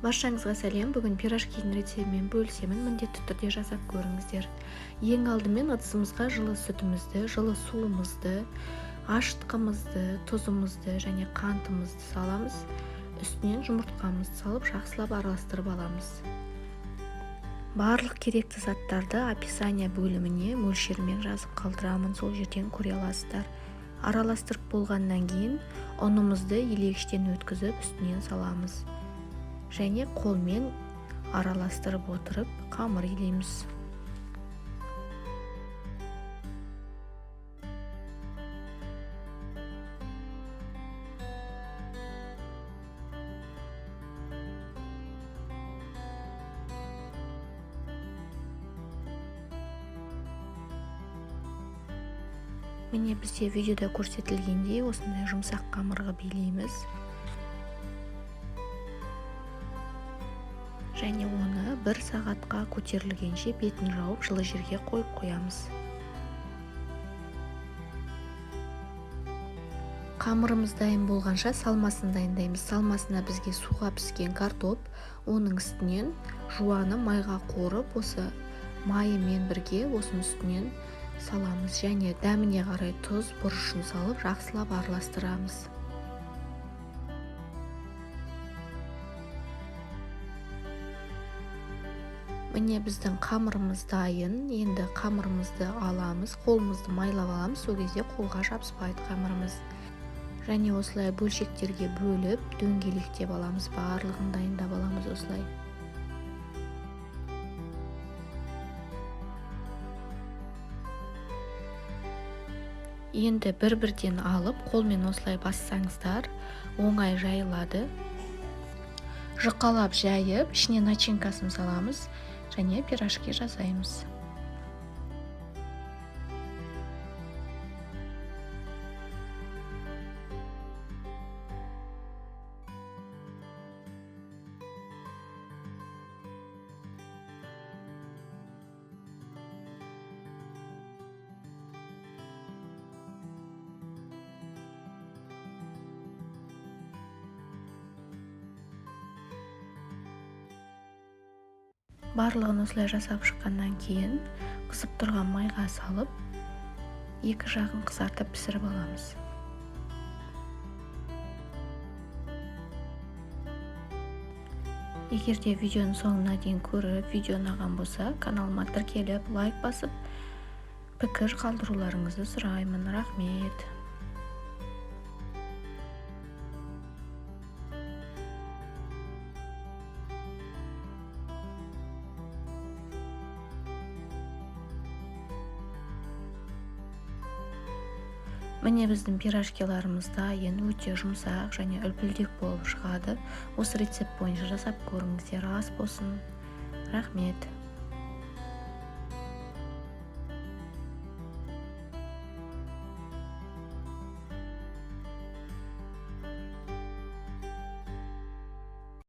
Баршаңызға сәлем. Бүгін пирожкидің рецептімен бөлісемін. Міндетті түрде жасап көріңіздер. Ең алдымен ыдысымызға жылы сүтімізді, жылы суымызды, ашытқымызды, тұзымызды және қантымызды саламыз. Үстінен жұмыртқамызды салып, жақсылап араластырып аламыз. Барлық керекті заттарды описание бөліміне мөлшермен жазып қалдырамын, сол жерден көре аласыздар. Араластырып болғаннан кейін ұнымызды елегіштен өткізіп үстінен саламыз. Және қолмен араластырып отырып қамыр илейміз. Міне бізде видеода көрсетілгендей осындай жұмсақ қамырға билейміз. Және оны 1 сағатқа көтерілгенше бетін жауып жылы жерге қойып қоямыз. Қамырымыз дайын болғанша салмасын дайындаймыз. Салмасына бізге суға піскен картоп, оның үстінен жуаны майға қорып, осы майымен бірге осының үстінен саламыз. Және дәміне қарай тұз, бұрышын салып, жақсылап араластырамыз. Міне біздің қамырымыз дайын. Енді қамырымызды аламыз, қолымызды майлап аламыз. Сол кезде қолға жабыспайды қамырымыз. Және осылай бөлшектерге бөліп, дөңгелектеп аламыз. Барлығын дайындап аламыз осылай. Енді бір-бірден алып, қолмен осылай бассаңыздар, оңай жайылады. Жұқалап жайып, ішіне начинкасын саламыз. Және пирожки жасаймыз. Барлығын осылай жасап шыққаннан кейін қызып тұрған майға салып, екі жағын қызартып пісіріп аламыз. Егер де видеоның соңына дейін көріп, видео ұнаған болса, каналыма тіркеліп, лайк басып, пікір қалдыруларыңызды сұраймын. Рахмет. Міне біздің пирожкиларымыз дайын, өте жұмсақ және үлпілдек болып шығады. Осы рецепт бойынша жасап көріңіздер, ас болсын. Рахмет.